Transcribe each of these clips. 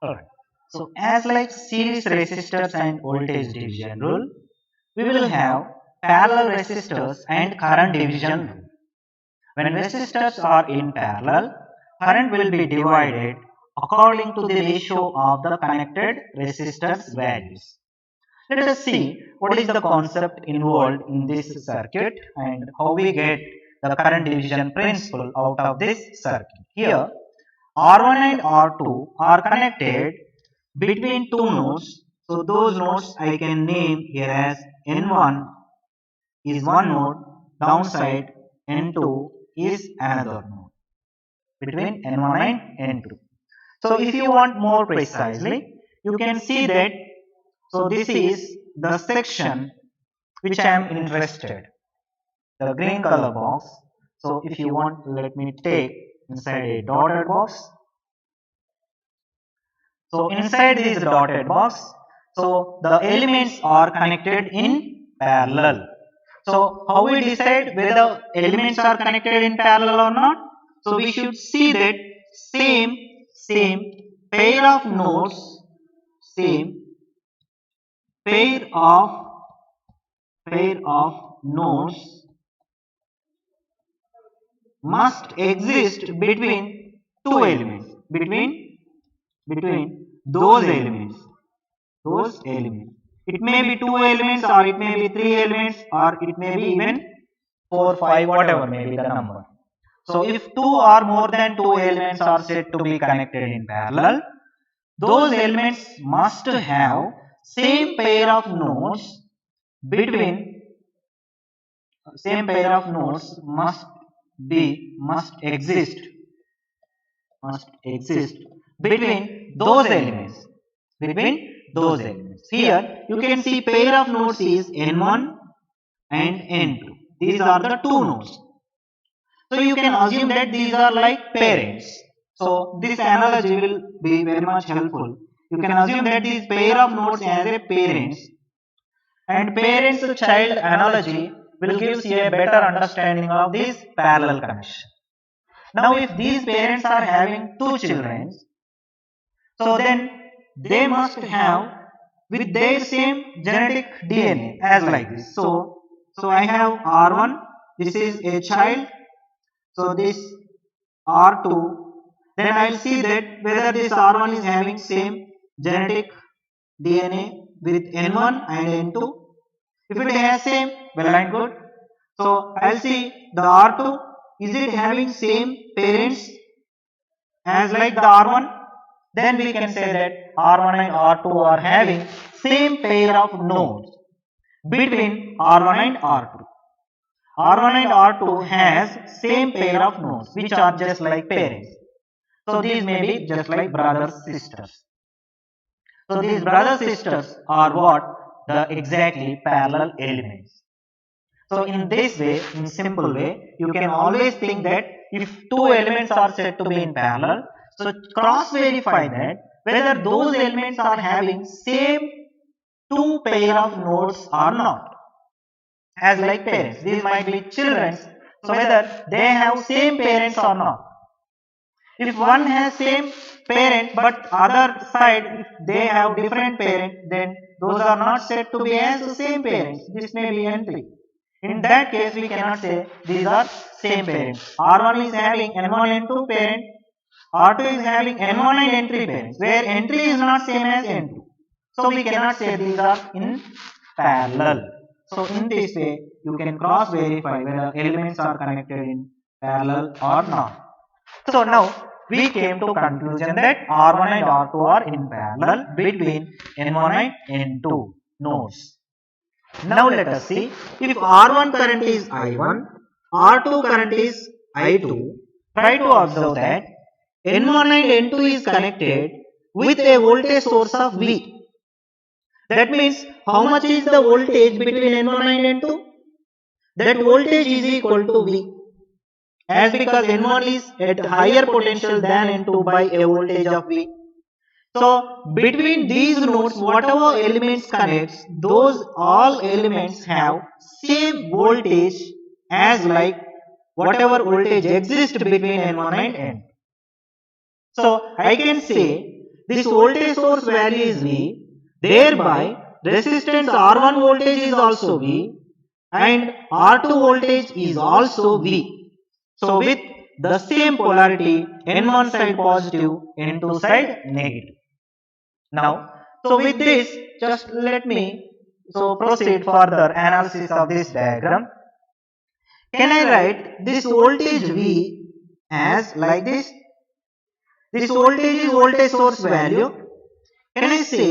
Alright. So as like series resistors and voltage division rule, we will have parallel resistors and current division rule. When resistors are in parallel, current will be divided according to the ratio of the connected resistors values. Let us see what is the concept involved in this circuit and how we get the current division principle out of this circuit. Here, R1 and R2 are connected between two nodes. So those nodes I can name here as N1 is one node, downside N2 is another node between N1 and N2. So if you want more precisely, you can see that. So this is the section which I am interested, the green color box. So if you want, let me take inside a dotted box. So inside this dotted box, so the elements are connected in parallel. So how we decide whether elements are connected in parallel or not? So we should see that same pair of nodes, same pair of nodes must exist between two elements, between those elements. It may be two elements, or it may be three elements, or it may be even four, five, whatever may be the number. So if two or more than two elements are said to be connected in parallel, those elements must have same pair of nodes between same pair of nodes must exist between those elements between those elements. Here you can see pair of nodes is n1 and n2. These are the two nodes. So you can assume that these are like parents. So this analogy will be very much helpful. You can assume that these pair of nodes as a parents, and parents child analogy will give you a better understanding of this parallel connection. Now if these parents are having two children, so then they must have with their same genetic DNA as like this. So I have R1, this is a child, so this R2, then I'll see that whether this R1 is having same genetic DNA with N1 and N2. If it has same, well and good. So I'll see the R2, is it having same parents as like the R1? Then we can say that R1 and R2 are having same pair of nodes between R1 and R2. R1 and R2 has same pair of nodes which are just like parents. So these may be just like brothers, sisters. So these brother sisters are what? The exactly parallel elements. So in this way, in simple way, you can always think that if two elements are said to be in parallel, so cross verify that whether those elements are having same two pair of nodes or not. As like parents, these might be children, so whether they have same parents or not. If one has same parent but other side if they have different parent, then those are not said to be as the same parents. This may be n3. In that case, we cannot say these are same parents. R1 is having n1 n2 parent, R2 is having n1 and n3 parents, where n3 is not same as n2. So we cannot say these are in parallel. So in this way, you can cross verify whether elements are connected in parallel or not. So now we came to conclusion that R1 and R2 are in parallel between N1 and N2 nodes. Now let us see, if R1 current is I1, R2 current is I2, try to observe that N1 and N2 is connected with a voltage source of V. That means how much is the voltage between N1 and N2? That voltage is equal to V. As because N1 is at higher potential than N2 by a voltage of V. So between these nodes, whatever elements connects, those all elements have same voltage as like whatever voltage exists between N1 and N2. So I can say this voltage source value is V, thereby resistance R1 voltage is also V and R2 voltage is also V. So with the same polarity, N1 side positive, N2 side negative. Now, so with this, just let me proceed further analysis of this diagram. Can I write this voltage V as like this? This voltage is voltage source value. Can I say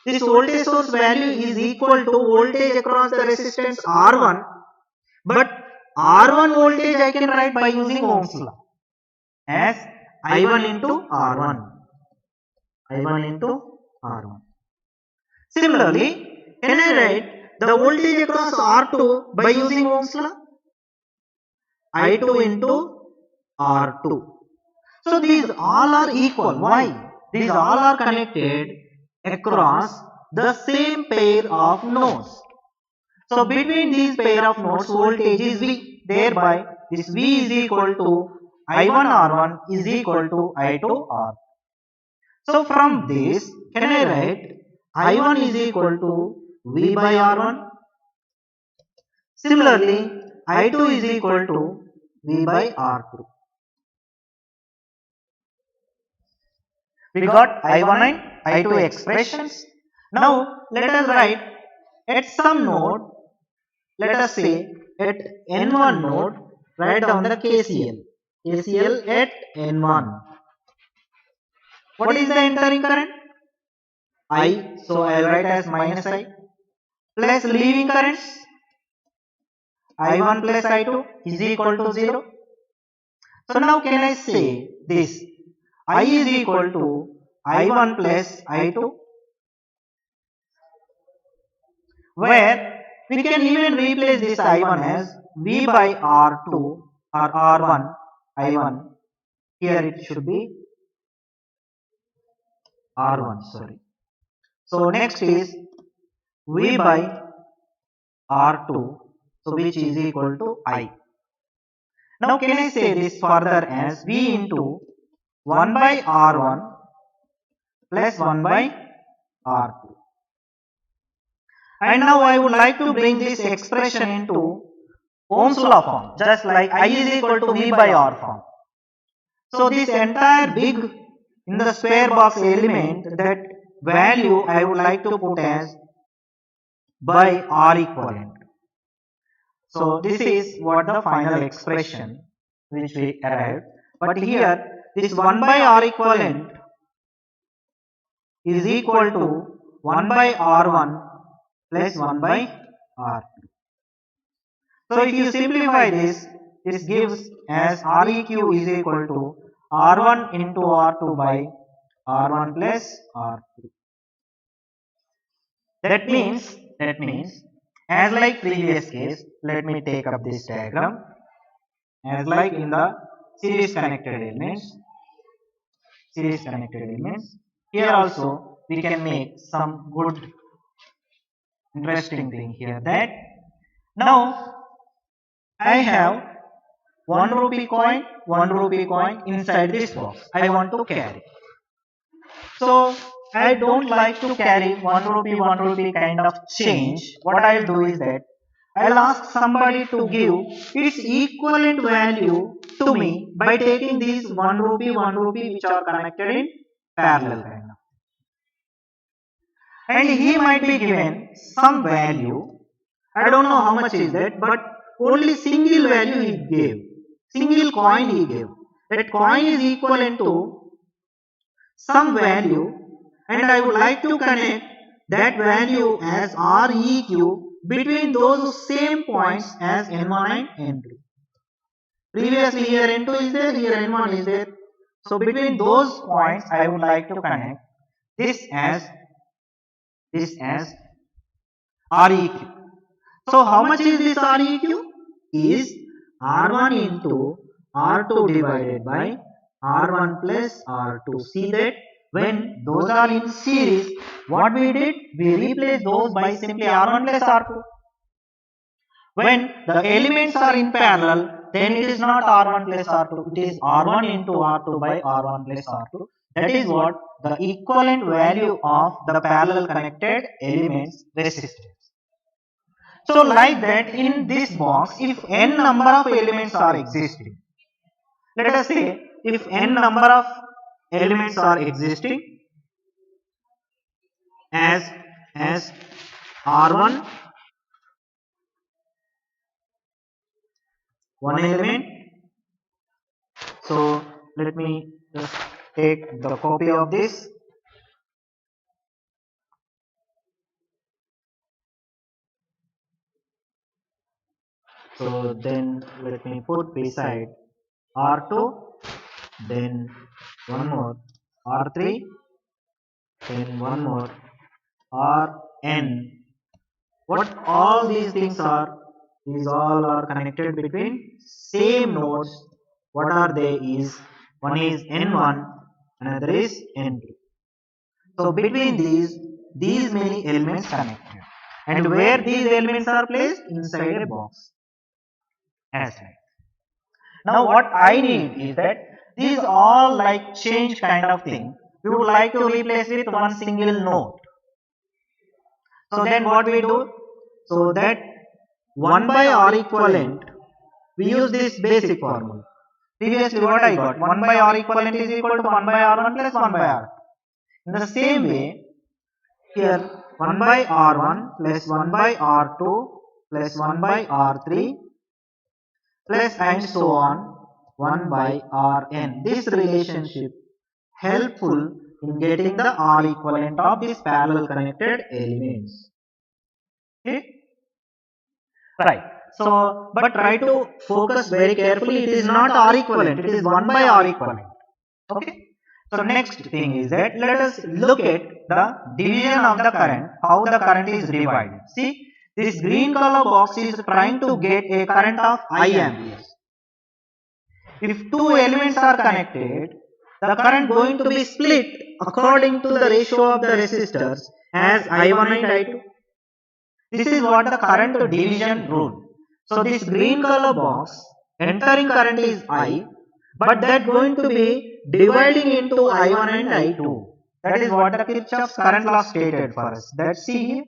this voltage source value is equal to voltage across the resistance R1, but R1 voltage I can write by using Ohm's law as I1 into R1. I1 into R1. Similarly, can I write the voltage across R2 by using Ohm's law? I2 into R2. So these all are equal. Why? These all are connected across the same pair of nodes. So between these pair of nodes, voltage is V. Thereby, this V is equal to I1 R1 is equal to I2 R2. So from this, can I write I1 is equal to V by R1? Similarly, I2 is equal to V by R2. We got I1 and I2 expressions. Now let us write at some node, let us say at N1 node, write down the KCL. KCL at N1. What is the entering current? I. So I will write as minus I. Plus leaving currents. I1 plus I2 is equal to 0. So now can I say this? I is equal to I1 plus I2, where we can even replace this I1 as V by R2 or R1 I1. Here it should be R1, sorry. So next is V by R2, so which is equal to I. Now can I say this further as V into 1 by R1 plus 1 by R2. And now I would like to bring this expression into Ohm's law form, just like I is equal to V by R form. So this entire big in the square box element, that value I would like to put as by R equivalent. So this is what the final expression which we arrived. But here this 1 by R equivalent is equal to 1 by R1 plus 1 by R2. So if you simplify this, this gives as Req is equal to R1 into R2 by R1 plus R2. That means, as like previous case, let me take up this diagram. As like in the series connected elements, here also we can make some good interesting thing here, that now I have 1 rupee coin inside this box. I want to carry. So I don't like to carry 1 rupee kind of change. What I'll do is that I'll ask somebody to give its equivalent value to me by taking these 1 rupee which are connected in parallel kind of. And he might be given some value. I don't know how much is that, but only single value he gave. Single coin he gave. That coin is equivalent to some value, and I would like to connect that value as Req between those same points as N1 and N2. Previously here N2 is there, here N1 is there. So between those points I would like to connect this as Req. So how much is this Req? Is R1 into R2 divided by R1 plus R2. See that when those are in series, what we did? We replaced those by simply R1 plus R2. When the elements are in parallel, then it is not R1 plus R2, it is R1 into R2 by R1 plus R2. That is what the equivalent value of the parallel connected elements resistance. So like that, in this box, if n number of elements are existing, let us say if n number of elements are existing as R1 one element. So let me just take the copy of this. So then let me put beside R2, then one more R3, then one more Rn. What all these things are? These all are connected between same nodes. What are they? Is one is n1, another is n2. So between these many elements connected, and where these elements are placed inside a box. As right. Now what I need is that these all like change kind of thing. We would like to replace with one single node. So then what we do? So that 1 by R equivalent, we use this basic formula. Previously what I got? 1 by R equivalent is equal to 1 by R1 plus 1 by R2. In the same way, here 1 by R1 plus 1 by R2 plus 1 by R3 plus and so on 1 by Rn. This relationship helpful in getting the R equivalent of these parallel connected elements. Okay? Right. So, but try to focus very carefully. It is not R equivalent. It is 1 by R equivalent. Okay. So next thing is that let us look at the division of the current, how the current is divided. See, this green color box is trying to get a current of I amperes. If two elements are connected, the current going to be split according to the ratio of the resistors as I1 and I2. This is what the current division rule. So this green color box, entering current is I, but that going to be dividing into I1 and I2. That is what the Kirchhoff's current law stated for us. That see here,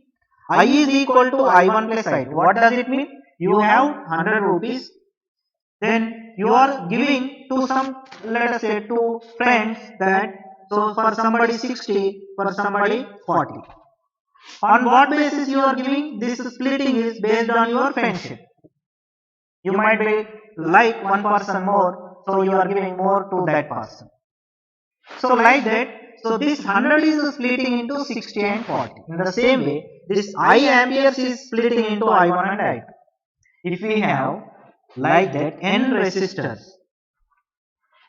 I is equal to I1 plus I2. What does it mean? You have 100 rupees, then you are giving to some, let us say, two friends that, so for somebody 60, for somebody 40. On what basis you are giving? This splitting is based on your friendship. You might be like one person more, so you are giving more to that person. So like that, so this 100 is splitting into 60 and 40. In the same way, this I amperes is splitting into I1 and I2. If we have like that n resistors,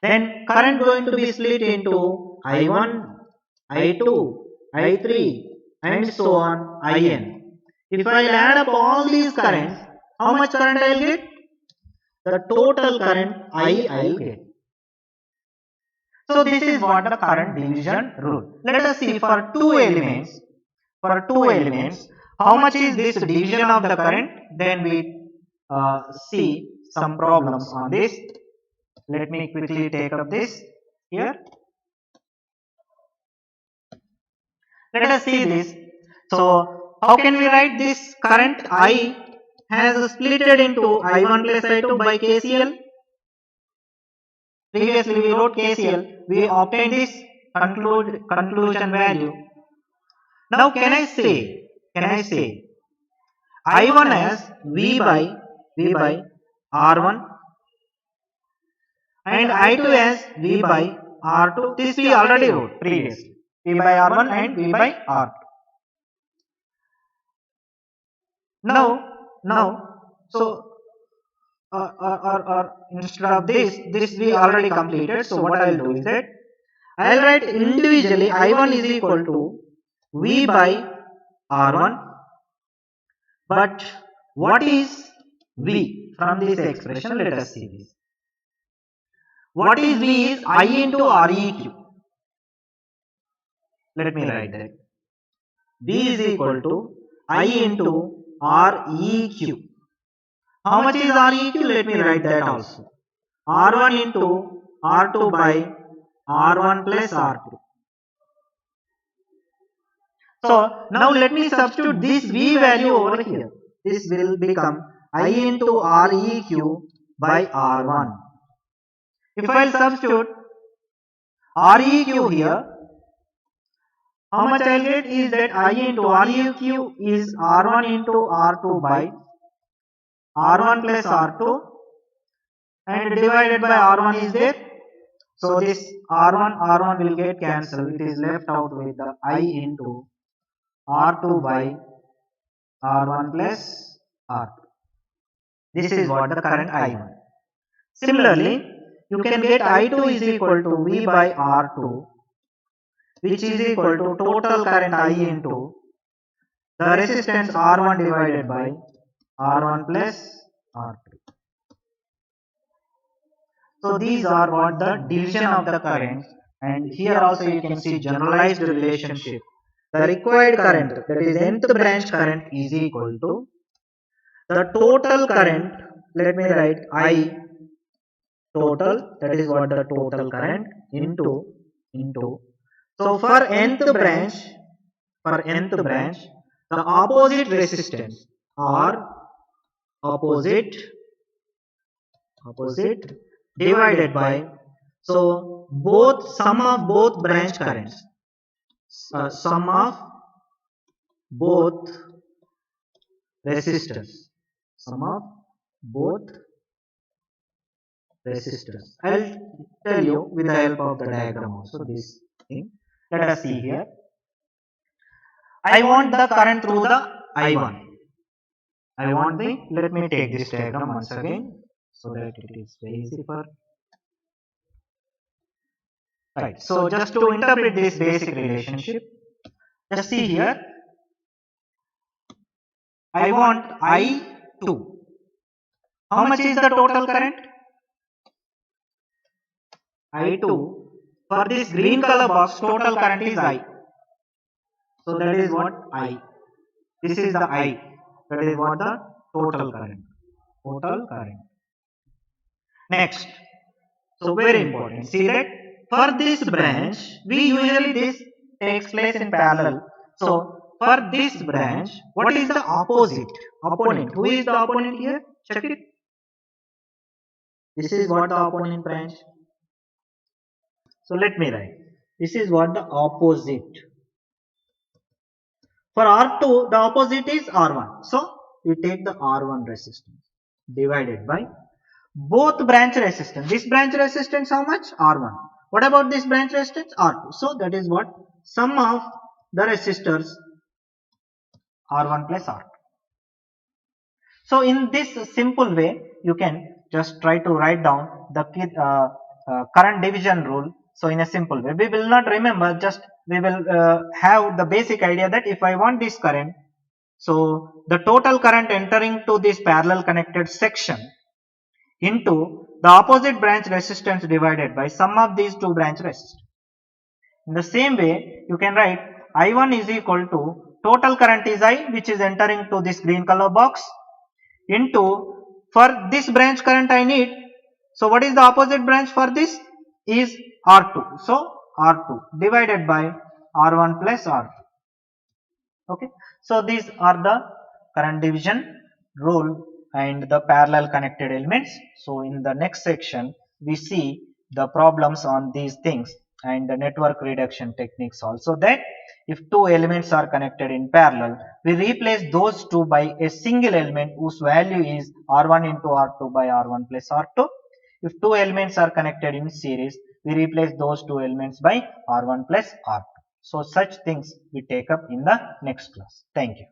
then current going to be split into I1, I2, I3 and so on In. If I add up all these currents, how much current I will get? The total current I will get. So this is what the current division rule. Let us see for two elements, how much is this division of the current? Then we see some problems on this. Let me quickly take up this here. Let us see this. So how can we write this current I has splitted into I1 plus I2 by KCL? Previously we wrote KCL. We obtained this conclusion value. Now can I say I1 as V by R1 and I2 as V by R2. This we already wrote previously. V by R1 and V by R2. Now, so instead of this we already completed. So what I will do is that I will write individually I1 is equal to V by R1. But what is V from this expression? Let us see this. What is V is I into Req. Let me write that. V is equal to I into Req. How much is Req? Let me write that also. R1 into R2 by R1 plus R2. So now let me substitute this V value over here. This will become I into Req by R1. If I substitute Req here, how much I'll get is that I into Req is R1 into R2 by R1 plus R2 and divided by R1 is there. So this R1 will get cancelled. It is left out with the I into R2 by R1 plus R2. This is what the current I1. Similarly, you can get I2 is equal to V by R2, which is equal to total current I into the resistance R1 divided by R1 plus R2. So these are what the division of the current, and here also you can see generalized relationship. The required current, that is nth branch current, is equal to the total current. Let me write I total, that is what the total current into. So for nth branch, the opposite resistance or opposite divided by, so both sum of both branch currents, sum of both resistors, sum of both resistors. I'll tell you with the help of the diagram also this thing. Let us see here. I want the current through the I1. Let me take this diagram once again so that it is very easy for. Right. So just to interpret this basic relationship, just see here. I want I2. How much is the total current? I2. For this green color box, total current is I. So that is what I. This is the I. That is what the total current. Next. So very important. See that for this branch, we usually this takes place in parallel. So for this branch, what is the opponent? Who is the opponent here? Check it. This is what the opponent branch. So let me write. This is what the opposite. For R2, the opposite is R1. So we take the R1 resistance divided by both branch resistance. This branch resistance how much? R1. What about this branch resistance? R2. So that is what sum of the resistors R1 plus R2. So in this simple way, you can just try to write down the current division rule. So in a simple way, we will not remember, just we will have the basic idea that if I want this current, so the total current entering to this parallel connected section into the opposite branch resistance divided by sum of these two branch resistors. In the same way, you can write I1 is equal to total current is I, which is entering to this green color box, into for this branch current I need. So what is the opposite branch for this? Is R2. So R2 divided by R1 plus R2. Okay. So these are the current division rule and the parallel connected elements. So in the next section, we see the problems on these things and the network reduction techniques also, that if two elements are connected in parallel, we replace those two by a single element whose value is R1 into R2 by R1 plus R2. If two elements are connected in series, we replace those two elements by R1 plus R2. So such things we take up in the next class. Thank you.